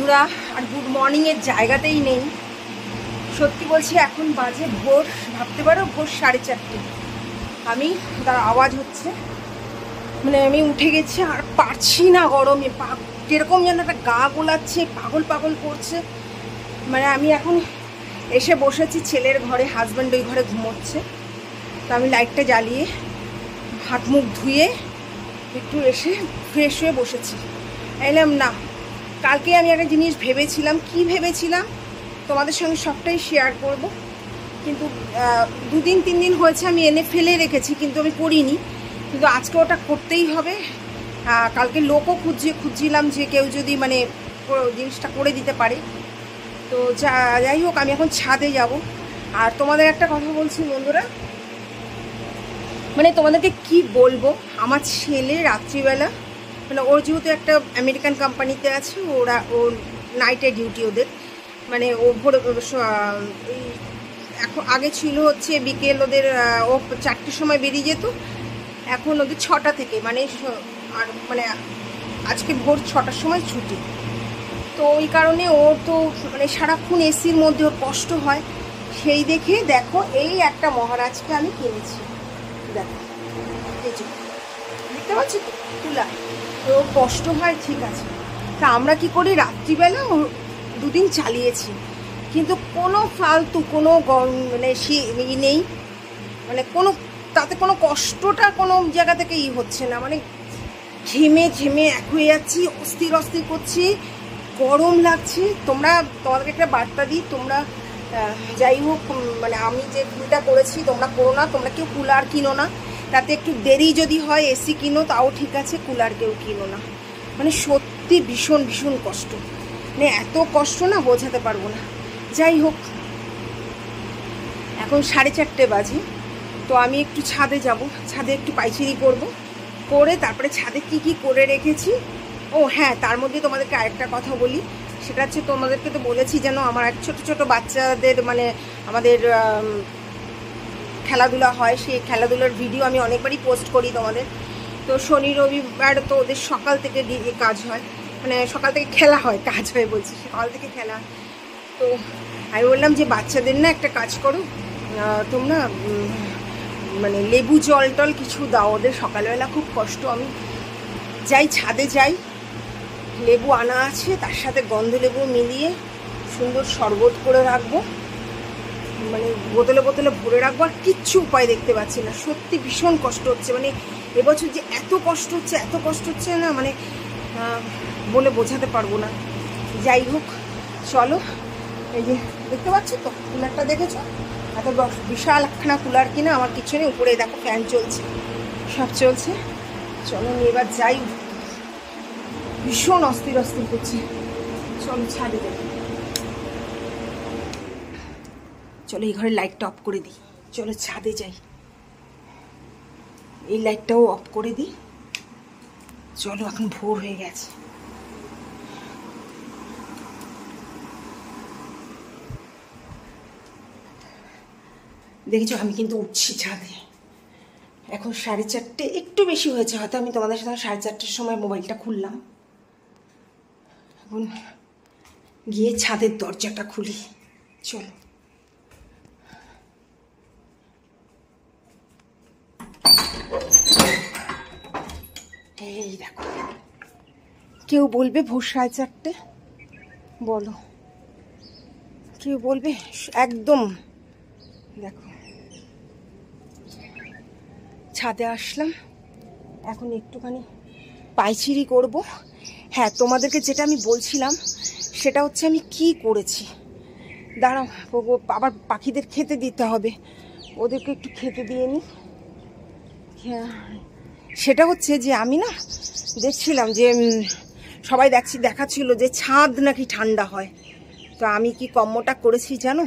বন্ধুরা, আর গুড মর্নিংয়ের জায়গাতেই নেই। সত্যি বলছি, এখন বাজে ভোর, ভাবতে পারো ভোর 4:30। আমি তার আওয়াজ হচ্ছে, মানে আমি উঠে গেছি আর পারছি না গরমে, কিরকম যেন একটা গা গোলাচ্ছে, পাগল পাগল করছে। মানে আমি এখন এসে বসেছি ছেলের ঘরে, হাজব্যান্ড ওই ঘরে ঘুমোচ্ছে। তো আমি লাইটটা জ্বালিয়ে হাত মুখ ধুয়ে একটু এসে ফ্রেশ হয়ে বসেছি। এলাম না, কালকে আমি একটা জিনিস ভেবেছিলাম, কি ভেবেছিলাম তোমাদের সঙ্গে সবটাই শেয়ার করব। কিন্তু 2-3 দিন হয়েছে আমি এনে ফেলে রেখেছি, কিন্তু আমি করিনি। কিন্তু আজকে ওটা করতেই হবে। কালকে লোকও খুঁজছিলাম যে কেউ যদি মানে জিনিসটা করে দিতে পারে। তো যাই হোক, আমি এখন ছাদে যাব। আর তোমাদের একটা কথা বলছি বন্ধুরা, মানে তোমাদেরকে কি বলবো, আমার ছেলে রাত্রিবেলা, মানে ওর যেহেতু একটা আমেরিকান কোম্পানিতে আছে, ও নাইটে ডিউটি ওদের, মানে ও ভোর এখন আগে ছিল হচ্ছে বিকেল ওদের, ও 4টের সময় বেরিয়ে যেত, এখন ওদের 6টা থেকে, মানে আর মানে আজকে ভোর 6টার সময় ছুটি। তো ওই কারণে ওর তো মানে সারাক্ষণ এসির মধ্যে ওর কষ্ট হয়। সেই দেখে দেখো এই একটা মহারাজকে আমি কিনেছি, দেখো দেখতে পাচ্ছি তো তুলা, তো কষ্ট হয় ঠিক আছে। তা আমরা কি করি, রাত্রিবেলা 2 দিন চালিয়েছি, কিন্তু কোনো ফালতু কোনো মানে নেই, মানে কোনো তাতে কোনো কষ্টটা কোনো জায়গা থেকে হচ্ছে না। মানে ঘেমে ঘেমে এক হয়ে যাচ্ছি, অস্থির অস্থির করছি, গরম লাগছে। তোমাদেরকে একটা বার্তা দিই, তোমরা যাই হোক, মানে আমি যে ভুলটা করেছি তোমরা করো না। তোমরা কেউ কুলার কিনো না, তাতে একটু দেরি যদি হয় এসি কিনো তাও ঠিক আছে, কুলার কেউ কিনো না। মানে সত্যি ভীষণ ভীষণ কষ্ট, মানে এত কষ্ট না বোঝাতে পারবো না। যাই হোক, এখন 4:30 বাজে। তো আমি একটু ছাদে যাব, ছাদে একটু পাইচিরি করে তারপরে ছাদে কি করে রেখেছি। ও হ্যাঁ, তার মধ্যে তোমাদেরকে আরেকটা কথা বলি, সেটা হচ্ছে তোমাদেরকে তো বলেছি যেন আমার এক ছোট বাচ্চাদের মানে আমাদের খেলাধুলা হয়, সেই খেলাধুলার ভিডিও আমি অনেকবারই পোস্ট করি তোমাদের। তো শনি রবিবার তো ওদের সকাল থেকে কাজ হয়, মানে সকাল থেকে খেলা হয়, কাজ হয় বলছি, সকাল থেকে খেলা। তো আমি বললাম যে বাচ্চাদের না একটা কাজ করো তোমরা, মানে লেবু জল টল কিছু দাও, ওদের সকালবেলা খুব কষ্ট। আমি যাই ছাদে যাই, লেবু আনা আছে, তার সাথে গন্ধ লেবু মিলিয়ে সুন্দর শরবত করে রাখবো, মানে বোতলে ভরে রাখবো। আর কিচ্ছু উপায় দেখতে পাচ্ছি না, সত্যি ভীষণ কষ্ট হচ্ছে। মানে এবছর যে এত কষ্ট হচ্ছে না, মানে বলে বোঝাতে পারবো না। যাই হোক, চলো, এই যে দেখতে পাচ্ছ তো কুলারটা, দেখেছো? এত বিশাল একখানা কুলার কিনা আমার কিচেনে, উপরে দেখো ফ্যান চলছে, সব চলছে। চলো এবার যাই, ভীষণ অস্থির করছে। চলো ছাদে যাই, চলো এই ঘরের লাইটটা অফ করে দিই, চলো ছাদে যাই, এই লাইটটাও অফ করে দিই। চলো, এখন ভোর হয়ে গেছে। দেখেছো, আমি কিন্তু উঠছি ছাদে। এখন 4:30, একটু বেশি হয়েছে হয়তো। আমি তোমাদের সাথে 4:30-র সময় মোবাইলটা খুললাম। এখন গিয়ে ছাদের দরজাটা খুলি, চলো। এই দেখো, কেউ বলবে ভোর 4:30, বলো কেউ বলবে? একদম দেখো, ছাদে আসলাম, এখন একটুখানি পাইচিরি করব। হ্যাঁ, তোমাদেরকে যেটা আমি বলছিলাম সেটা হচ্ছে আমি কি করেছি, দাঁড়াও, আবার পাখিদের খেতে দিতে হবে, ওদেরকে একটু খেতে দিয়ে নিই। সেটা হচ্ছে যে আমি না দেখছিলাম যে সবাই দেখাচ্ছিল যে ছাদ নাকি ঠান্ডা হয়। তো আমি কি কম্মটা করেছি জানো?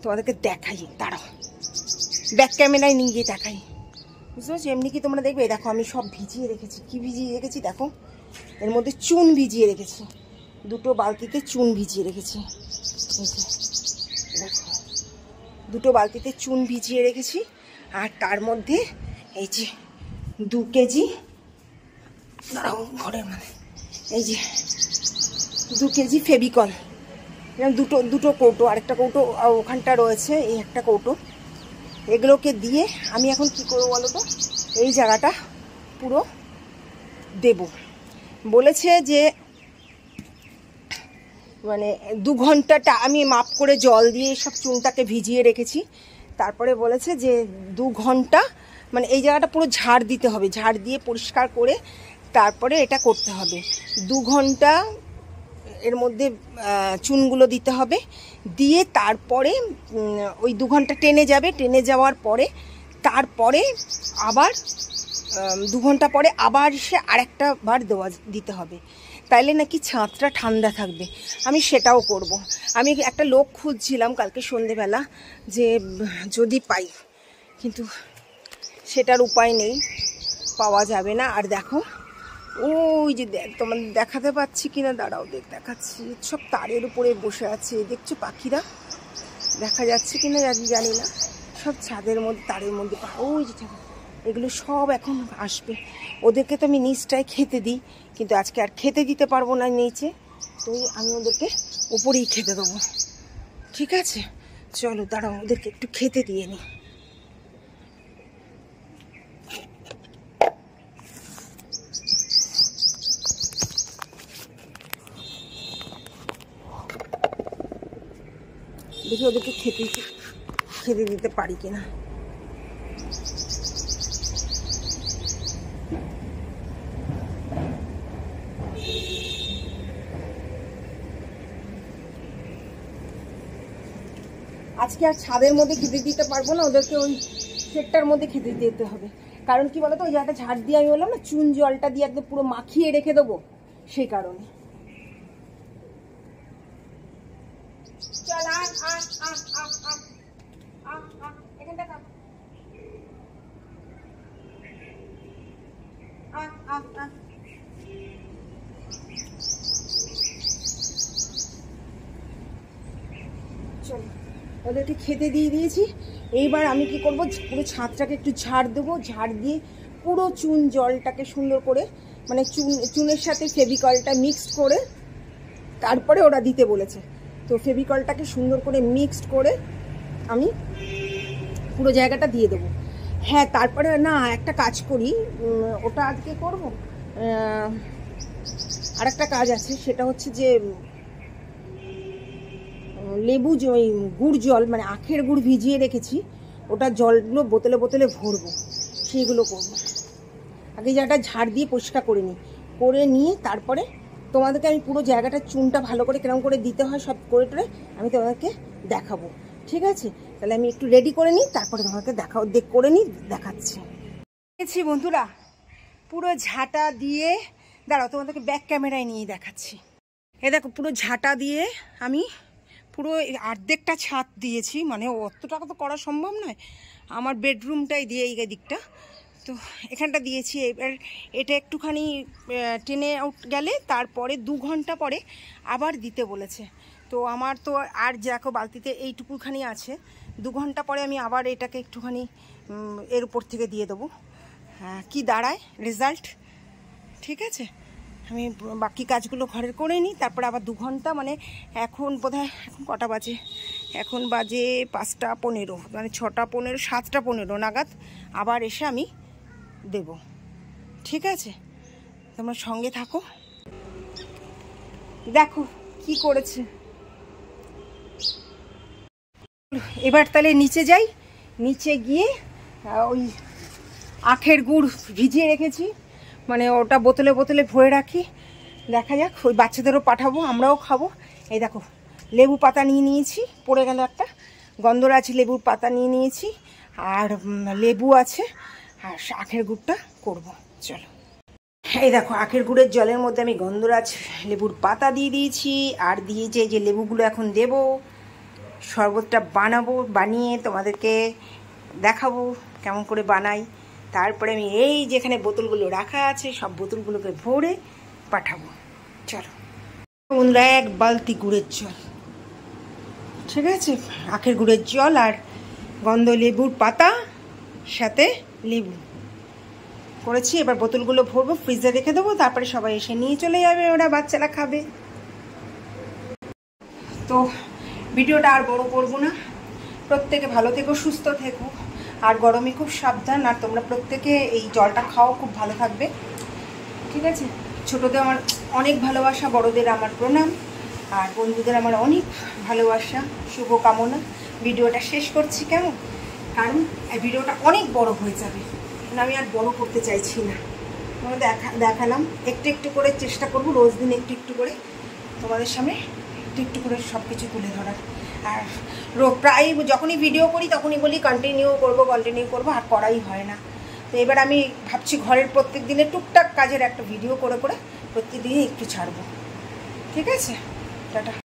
তোমাদেরকে দেখাই, দাঁড়াও, ব্যাক ক্যামেরায় নিয়ে গিয়ে দেখাই, বুঝতে পারছি? এমনি কি তোমরা দেখবে? দেখো আমি সব ভিজিয়ে রেখেছি। কি ভিজিয়ে রেখেছি দেখো, এর মধ্যে চুন ভিজিয়ে রেখেছি, 2টো বালতিতে চুন ভিজিয়ে রেখেছি। দেখো, 2টো বালতিতে চুন ভিজিয়ে রেখেছি। আর তার মধ্যে এই যে 2 কেজি, দাঁড়াও ঘরের মধ্যে, এই যে 2 কেজি ফেভিকল, এরকম দুটো দুটো কৌটো, আরেকটা কৌটো ওখানটা রয়েছে, এই একটা কৌটো। এগুলোকে দিয়ে আমি এখন কি করবো বলো তো, এই জায়গাটা পুরো দেব। বলেছে যে মানে 2 ঘন্টাটা আমি মাপ করে জল দিয়ে সব চুনটাকে ভিজিয়ে রেখেছি। তারপরে বলেছে যে 2 ঘন্টা মানে এই জায়গাটা পুরো ঝাড় দিতে হবে, ঝাড় দিয়ে পরিষ্কার করে তারপরে এটা করতে হবে। 2 ঘন্টা এর মধ্যে চুনগুলো দিতে হবে, দিয়ে তারপরে ওই 2 ঘন্টা টেনে যাবে, টেনে যাওয়ার পরে তারপরে আবার 2 ঘন্টা পরে আবার সে আরেকটা বার দিতে হবে, তাইলে নাকি ছাদটা ঠান্ডা থাকবে। আমি সেটাও করব। আমি একটা লোক খুঁজছিলাম কালকে সন্ধেবেলা যে যদি পাই, কিন্তু সেটার উপায় নেই, পাওয়া যাবে না। আর দেখো ওই যে তোমাদের দেখাতে পাচ্ছি কিনা, দাঁড়াও দেখাচ্ছি, সব তারের উপরে বসে আছে, দেখছো পাখিরা, দেখা যাচ্ছে কিনা জানি না, সব ছাদের মধ্যে তারের মধ্যে। ওই যে এগুলো সব এখন আসবে, ওদেরকে তো আমি নিচটায় খেতে দিই, কিন্তু আজকে আর খেতে দিতে পারবো না নিচে, তো আমি ওদেরকে উপরেই খেতে দেবো। ঠিক আছে, চলো দাঁড়াও ওদেরকে একটু খেতে দিয়ে নিই। দেখি ওদেরকে খেতে দিতে পারি কিনা। আজকে আর ছাদের মধ্যে খেতে দিতে পারবো না ওদেরকে, ওই সেটটার মধ্যে খেতে দিতে হবে। কারণ কি বলতো, ওই জায়গাটা ঝাড় দিয়ে আমি বললাম না চুন জলটা দিয়ে একদম পুরো মাখিয়ে রেখে দেবো, সেই কারণে। চল এখানটা চল, ওদেরকে খেতে দিয়ে দিয়েছি। এইবার আমি কি করব, পুরো ছাদটাকে একটু ঝাড় দেবো, ঝাড় দিয়ে পুরো চুন জলটাকে সুন্দর করে মানে চুনের সাথে ফেভিকলটা মিক্সড করে তারপরে ওরা দিতে বলেছে, তো ফেভিকলটাকে সুন্দর করে মিক্সড করে আমি পুরো জায়গাটা দিয়ে দেবো। হ্যাঁ, তারপরে না একটা কাজ করি, ওটা আজকে করব, আর একটা কাজ আছে, সেটা হচ্ছে যে লেবু ওই গুড় জল মানে আখের গুড় ভিজিয়ে রেখেছি, ওটা জলগুলো বোতলে বোতলে ভরবো, সেইগুলো করবো। আগে জায়গাটা ঝাড় দিয়ে পরিষ্কার করে নিয়ে তারপরে তোমাদেরকে আমি পুরো জায়গাটা চুনটা ভালো করে কেরম করে দিতে হয় সব করে টরে আমি তোমাদেরকে দেখাবো। ঠিক আছে, তাহলে আমি একটু রেডি করে নিই, তারপরে তোমাকে করে নিই, দেখাচ্ছি। দেখছি বন্ধুরা, পুরো ঝাঁটা দিয়ে, দাঁড়াও তোমাদেরকে ব্যাক ক্যামেরায় নিয়ে দেখাচ্ছি। এ দেখো পুরো ঝাঁটা দিয়ে আমি পুরো অর্ধেকটা ছাদ দিয়েছি, মানে অতটা তো করা সম্ভব নয়, আমার বেডরুমটাই দিয়ে এই দিকটা, তো এখানটা দিয়েছি। এবার এটা একটুখানি টেনে আউট গেলে তারপরে 2 ঘন্টা পরে আবার দিতে বলেছে। তো আমার তো আর দেখো বালতিতে এইটুকুখানি আছে, 2 ঘন্টা পরে আমি আবার এটাকে একটুখানি এর উপর থেকে দিয়ে দেবো, কি দাঁড়ায় রেজাল্ট। ঠিক আছে, আমি বাকি কাজগুলো ঘরের করে নিই, তারপরে আবার 2 ঘন্টা মানে এখন বোধহয় এখন কটা বাজে, এখন বাজে 5টা 15, মানে 6টা 15 7টা 15 নাগাদ আবার এসে আমি দেব। ঠিক আছে, তোমরা সঙ্গে থাকো, দেখো কি করেছে। এবার তাহলে নিচে যাই, নিচে গিয়ে ওই আখের গুড় ভিজিয়ে রেখেছি, মানে ওটা বোতলে বোতলে ভরে রাখি, দেখা যাক, ওই বাচ্চাদেরও পাঠাবো, আমরাও খাবো। এই দেখো লেবু পাতা নিয়ে নিয়েছি, পড়ে গেল একটা, গন্ধরাজ লেবুর পাতা নিয়ে নিয়েছি, আর লেবু আছে, আর আখের গুড়টা করব। চলো, এই দেখো আখের গুড়ের জলের মধ্যে আমি গন্ধরাজ লেবুর পাতা দিয়ে দিয়েছি, আর দিয়েছি যে লেবুগুলো এখন দেব, শরবতটা বানাবো, বানিয়ে তোমাদেরকে দেখাবো কেমন করে বানাই। তারপরে আমি এই যেখানে বোতলগুলো রাখা আছে সব বোতলগুলোকে ভরে পাঠাবো। চলো বন্ধুরা, 1 বালতি গুড়ের জল, ঠিক আছে, আখের গুড়ের জল আর গন্ধ লেবুর পাতা সাথে লেবু করেছি। এবার বোতলগুলো ভরবো, ফ্রিজে রেখে দেবো, তারপরে সবাই এসে নিয়ে চলে যাবে, ওরা বাচ্চারা খাবে। তো ভিডিওটা আর বড় করব না। প্রত্যেকে ভালো থেকো, সুস্থ থেকো, আর গরমে খুব সাবধান। আর তোমরা প্রত্যেকে এই জলটা খাও, খুব ভালো থাকবে, ঠিক আছে? ছোটোদের আমার অনেক ভালোবাসা, বড়দের আমার প্রণাম, আর বন্ধুদের আমার অনেক ভালোবাসা, শুভকামনা। ভিডিওটা শেষ করছি, কেমন? কারণ এই ভিডিওটা অনেক বড় হয়ে যাবে, আমি আর বড় করতে চাইছি না। তোমাদের দেখালাম, একটু একটু করে চেষ্টা করব রোজ দিন একটু একটু করে তোমাদের সামনে একটু একটু করে সব কিছু তুলে ধরার। আর প্রায় যখনই ভিডিও করি তখনই বলি কন্টিনিউ করব, আর করাই হয় না। তো এবার আমি ভাবছি ঘরের প্রত্যেক দিনে টুকটাক কাজের একটা ভিডিও করে করে প্রত্যেকদিনই একটু ছাড়বো, ঠিক আছে? টাটা।